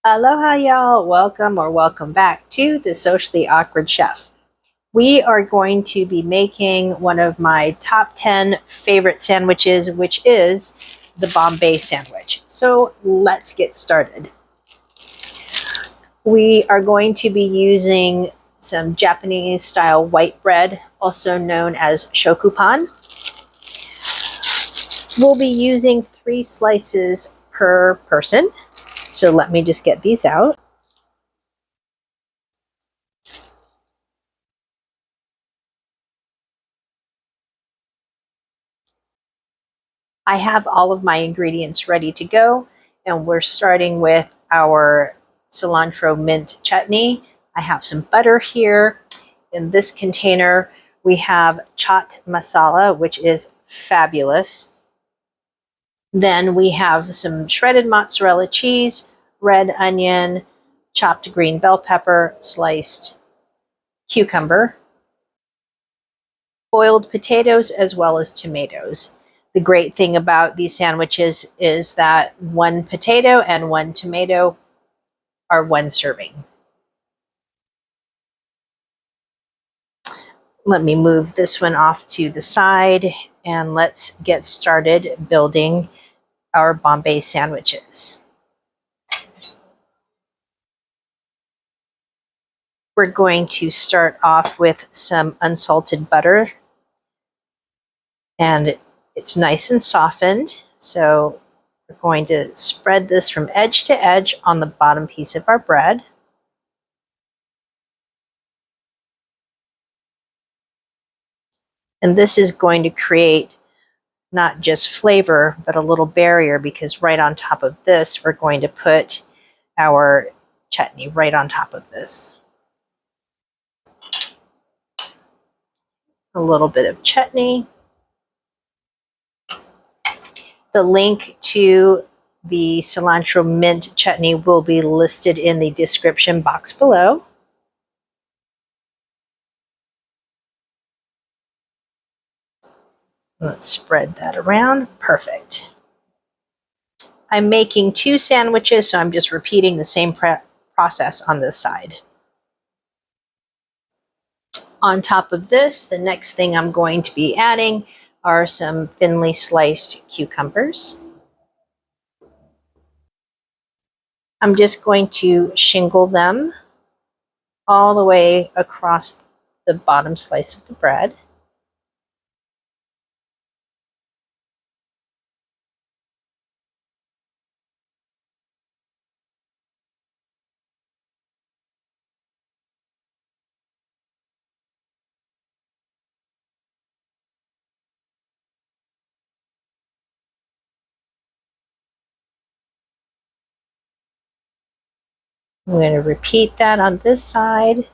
Aloha, y'all. Welcome back to the Socially Awkward Chef. We are going to be making one of my top 10 favorite sandwiches, which is the Bombay sandwich. So let's get started. We are going to be using some Japanese style white bread, also known as Shokupan. We'll be using 3 slices per person. So let me just get these out. I have all of my ingredients ready to go, and we're starting with our cilantro mint chutney. I have some butter here. In this container, we have Chaat Masala, which is fabulous. Then we have some shredded mozzarella cheese, red onion, chopped green bell pepper, sliced cucumber, boiled potatoes, as well as tomatoes. The great thing about these sandwiches is that one potato and one tomato are one serving. Let me move this one off to the side and let's get started building our Bombay sandwiches. We're going to start off with some unsalted butter, and it's nice and softened. So we're going to spread this from edge to edge on the bottom piece of our bread. And this is going to create not just flavor, but a little barrier, because right on top of this, we're going to put our chutney right on top of this. A little bit of chutney. The link to the cilantro mint chutney will be listed in the description box below. Let's spread that around. Perfect. I'm making 2 sandwiches, so I'm just repeating the same process on this side. On top of this, the next thing I'm going to be adding are some thinly sliced cucumbers. I'm just going to shingle them all the way across the bottom slice of the bread. I'm going to repeat that on this side.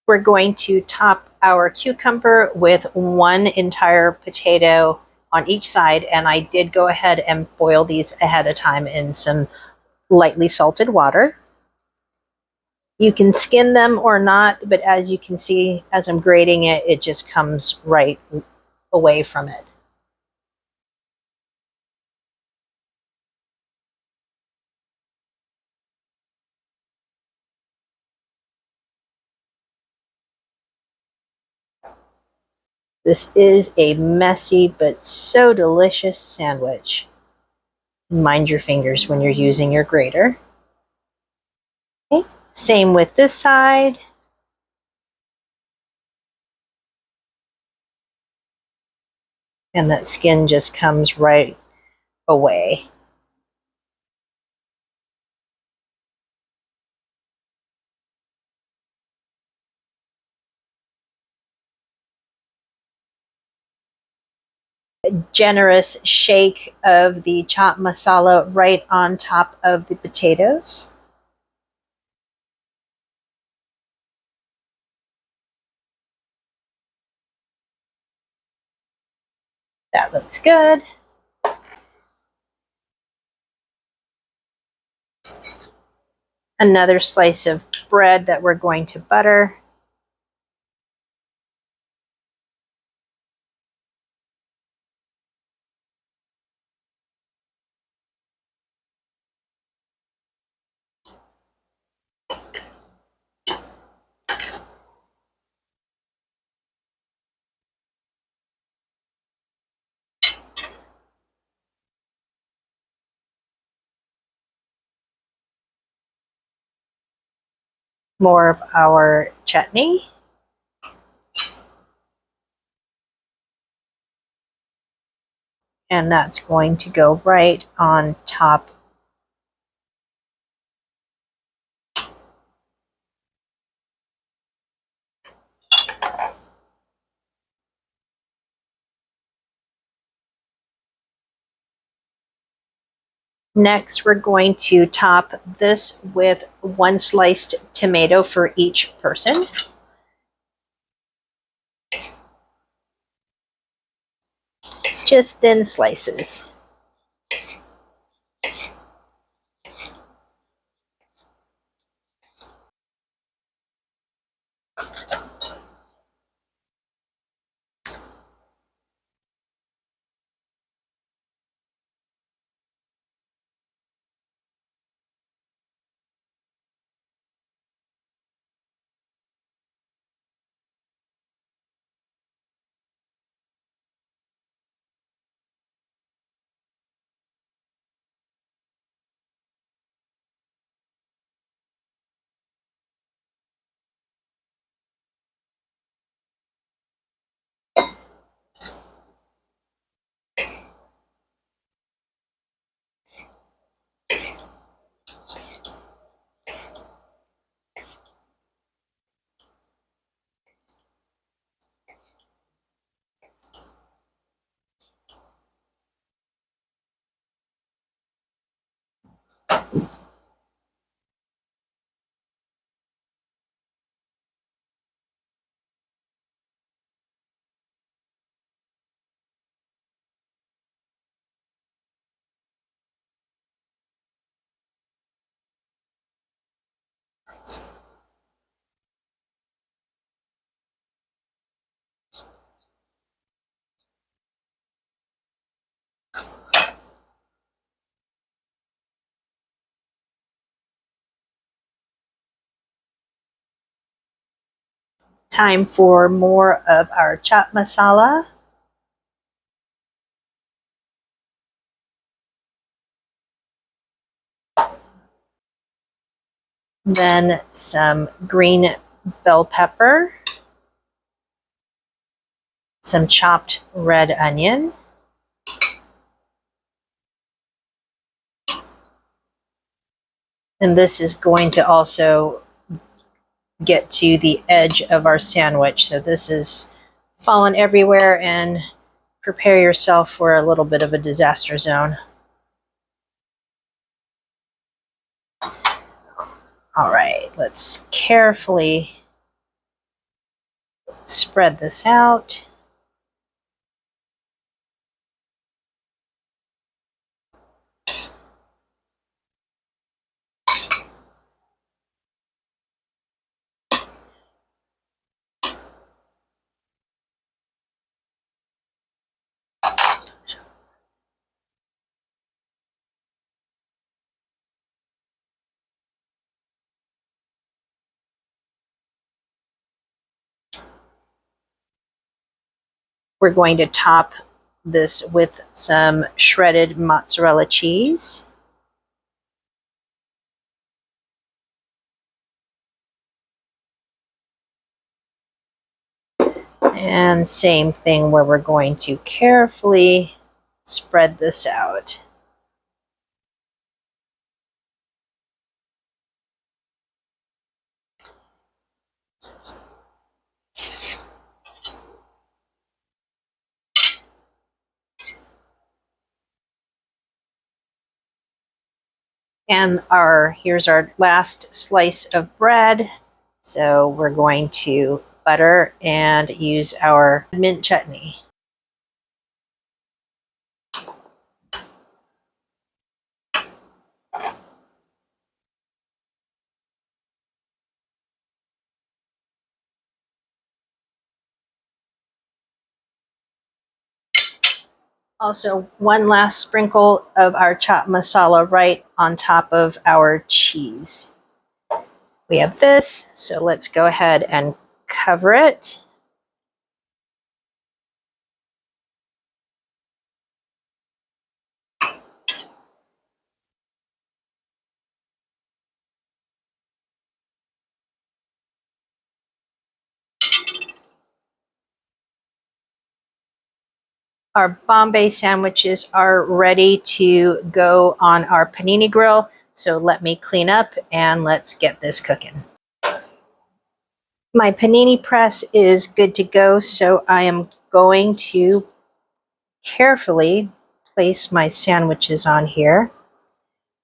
We're going to top our cucumber with 1 entire potato on each side, and I did go ahead and boil these ahead of time in some lightly salted water. You can skin them or not, but as you can see, as I'm grating it, it just comes right away from it. This is a messy but so delicious sandwich. Mind your fingers when you're using your grater. Okay. Same with this side. And that skin just comes right away. generous shake of the chaat masala right on top of the potatoes. That looks good. Another slice of bread that we're going to butter. More of our chutney. And that's going to go right on top. Next, we're going to top this with one sliced tomato for each person. Just thin slices. Time for more of our chaat masala. Then some green bell pepper, some chopped red onion, and this is going to also get to the edge of our sandwich. So this is fallen everywhere, and prepare yourself for a little bit of a disaster zone. All right, let's carefully spread this out. We're going to top this with some shredded mozzarella cheese. And same thing where we're going to carefully spread this out. And here's our last slice of bread. So we're going to butter and use our mint chutney. Also, one last sprinkle of our chaat masala right on top of our cheese. We have this, so let's go ahead and cover it. Our Bombay sandwiches are ready to go on our panini grill. So let me clean up and let's get this cooking. My panini press is good to go, so I am going to carefully place my sandwiches on here.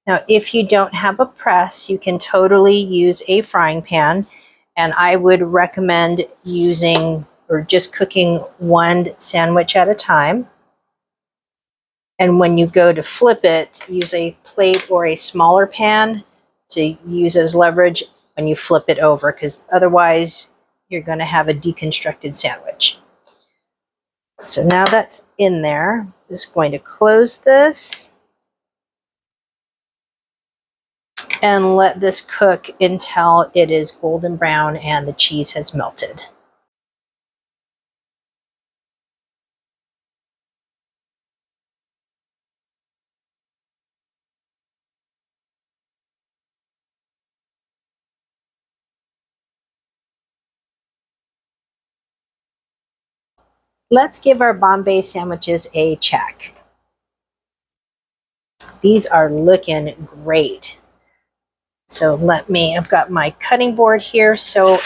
Now, if you don't have a press, you can totally use a frying pan, and I would recommend using or just cooking one sandwich at a time. And when you go to flip it, use a plate or a smaller pan to use as leverage when you flip it over, because otherwise you're going to have a deconstructed sandwich. So now that's in there, I'm just going to close this and let this cook until it is golden brown and the cheese has melted. Let's give our Bombay sandwiches a check. These are looking great. So I've got my cutting board here, so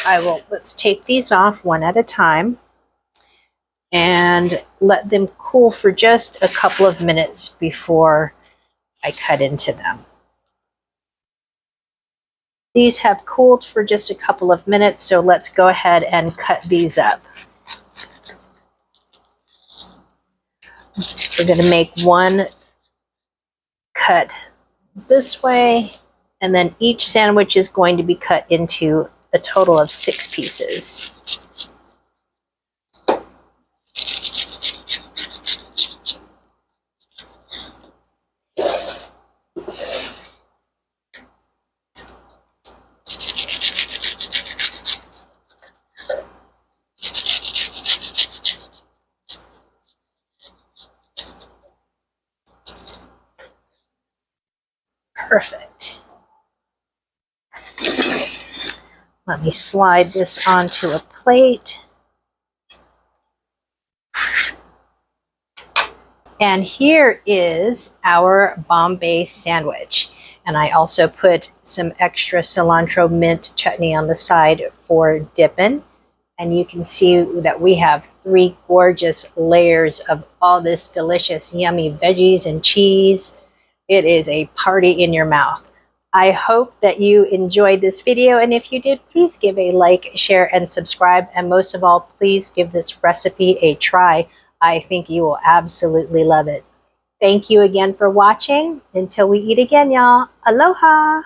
let's take these off one at a time and let them cool for just a couple of minutes before I cut into them. These have cooled for just a couple of minutes, so let's go ahead and cut these up. We're going to make one cut this way, and then each sandwich is going to be cut into a total of 6 pieces. Perfect. Let me slide this onto a plate. And here is our Bombay sandwich. And I also put some extra cilantro mint chutney on the side for dipping. And you can see that we have 3 gorgeous layers of all this delicious, yummy veggies and cheese. It is a party in your mouth. I hope that you enjoyed this video, and if you did, please give a like, share, and subscribe. And most of all, please give this recipe a try. I think you will absolutely love it. Thank you again for watching. Until we eat again, y'all. Aloha!